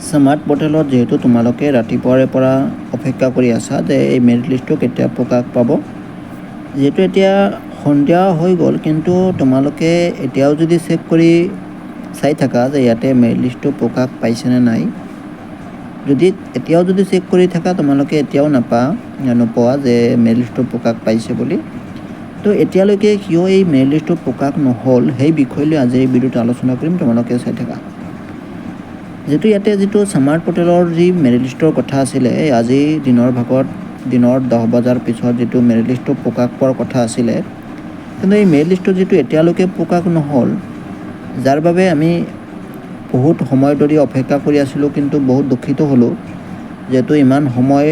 Smart পৰ্টেলত যেহেতু তোমালোকে ৰাতিপুৱাৰে পৰা অপেক্ষা কৰি আছা যে এই মেৰিট লিষ্টটো কেতিয়া প্ৰকাশ পাব, যিহেতু এতিয়া সন্ধিয়া হৈ গ'ল, কিন্তু তোমালোকে এতিয়াও যদি চেক কৰি চাই থাকা যে ইয়াতে মেৰিট লিষ্টটো প্ৰকাশ পাইছেনে নাই, যদি এতিয়াও যদি চেক কৰি থাকা তোমালোকে এতিয়াও নোপোৱা যে মেৰিট লিষ্টটো প্ৰকাশ পাইছে বুলি, তো এতিয়ালৈকে কিয় এই মেৰিট লিষ্টটো প্ৰকাশ নহ'ল সেই বিষয় লৈ আজি এই ভিডিঅ'টো আলোচনা কৰিম, তোমালোকে চাই থাকা। যেহেতু ইয়াতে যিটো স্মাৰ্ট পৰ্টেলৰ যি মেৰিট লিষ্টৰ কথা আছিলে, আজি দিনৰ 10 বজাৰ পিছত যিটো মেৰিট লিষ্টটো প্ৰকাশ পোৱাৰ কথা আছিলে, কিন্তু এই মেৰিট লিষ্টটো যিটো এতিয়ালৈকে প্ৰকাশ নহ'ল, যাৰ বাবে আমি বহুত সময় ধৰি অপেক্ষা কৰি আছিলোঁ, কিন্তু বহুত দুখিত হ'লোঁ। যিহেতু ইমান সময়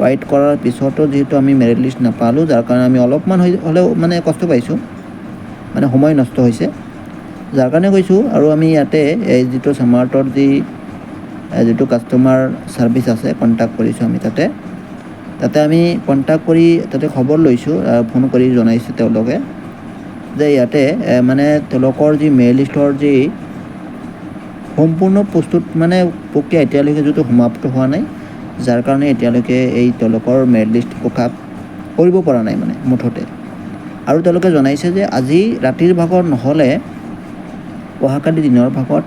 ৱেইট কৰাৰ পিছতো যিহেতু আমি মেৰিট লিষ্ট নাপালোঁ, যাৰ কাৰণে আমি অলপমান হ'লেও কষ্ট পাইছোঁ, সময় নষ্ট হৈছে, যাৰ কাৰণে কৈছোঁ। আৰু আমি ইয়াতে এই যিটো স্মাৰ্টৰ যিটো কাষ্টমাৰ ছাৰ্ভিচ আছে, কণ্টেক্ট কৰিছোঁ আমি তাতে আমি কণ্টেক্ট কৰি তাতে খবৰ লৈছোঁ, ফোন কৰি জনাইছে তেওঁলোকে যে ইয়াতে তেওঁলোকৰ যি মেৰিট লিষ্টৰ যি সম্পূৰ্ণ প্ৰক্ৰিয়া এতিয়ালৈকে যিটো সমাপ্ত হোৱা নাই, যাৰ কাৰণে এতিয়ালৈকে তেওঁলোকৰ মেৰিট লিষ্ট প্ৰকাশ কৰিব পৰা নাই মুঠতে। আৰু তেওঁলোকে জনাইছে যে আজি ৰাতিৰ ভাগত নহ'লে অহাকালি দিনৰ ভাগত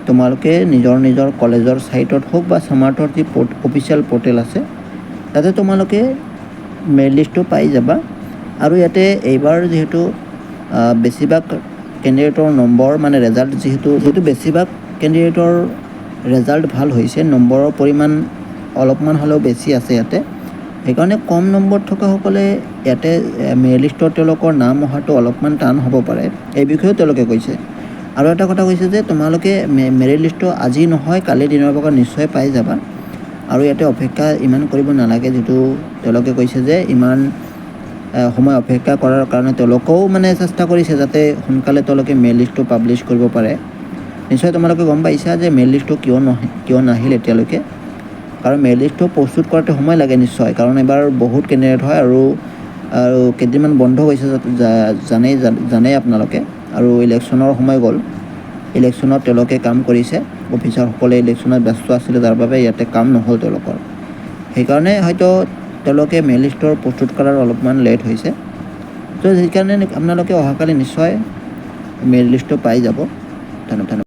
তোমালোকে নিজৰ কলেজৰ ছাইটত হওক বা স্মাৰ্টৰ যি অফিচিয়েল পৰ্টেল আছে তাতে তোমালোকে মেৰিট লিষ্টটো পাই যাবা। আৰু ইয়াতে এইবাৰ যিহেতু বেছিভাগ কেণ্ডিডেটৰ নম্বৰ ৰেজাল্ট যিহেতু বেছিভাগ কেণ্ডিডেটৰ ৰেজাল্ট ভাল হৈছে, নম্বৰৰ পৰিমাণ অলপমান হ'লেও বেছি আছে ইয়াতে, সেইকাৰণে কম নম্বৰ থকাসকলে ইয়াতে মেৰিট লিষ্টত তেওঁলোকৰ নাম অহাটো অলপমান টান হ'ব পাৰে, এই বিষয়েও তেওঁলোকে কৈছে। আৰু এটা কথা কৈছে যে তোমালোকে মেৰিট লিষ্টটো আজি নহয় কালি দিনৰ ভাগত নিশ্চয় পাই যাবা, আৰু ইয়াতে অপেক্ষা ইমান কৰিব নালাগে। যিটো তেওঁলোকে কৈছে যে ইমান সময় অপেক্ষা কৰাৰ কাৰণে তেওঁলোকেও চেষ্টা কৰিছে যাতে সোনকালে তেওঁলোকে মেৰিট লিষ্টটো পাব্লিছ কৰিব পাৰে। নিশ্চয় তোমালোকে গম পাইছা যে মেৰিট লিষ্টটো কিয় নাহিল এতিয়ালৈকে, কাৰণ মেৰিট লিষ্টটো প্ৰস্তুত কৰাতে সময় লাগে নিশ্চয়, কাৰণ এবাৰ বহুত কেণ্ডিডেট হয় আৰু কেইদিনমান বন্ধ হৈছে জানেই আপোনালোকে। আৰু ইলেকশ্যনৰ সময় গ'ল, ইলেকশ্যনত তেওঁলোকে কাম কৰিছে, অফিচাৰসকলে ইলেকশ্যনত ব্যস্ত আছিলে, যাৰ বাবে ইয়াতে কাম নহ'ল তেওঁলোকৰ, সেইকাৰণে হয়তো তেওঁলোকে মেৰিট লিষ্টৰ প্ৰস্তুত কৰাৰ অলপমান লেট হৈছে। তো সেইকাৰণে আপোনালোকে অহাকালি নিশ্চয় মেৰিট লিষ্টটো পাই যাব। ধন্যবাদ।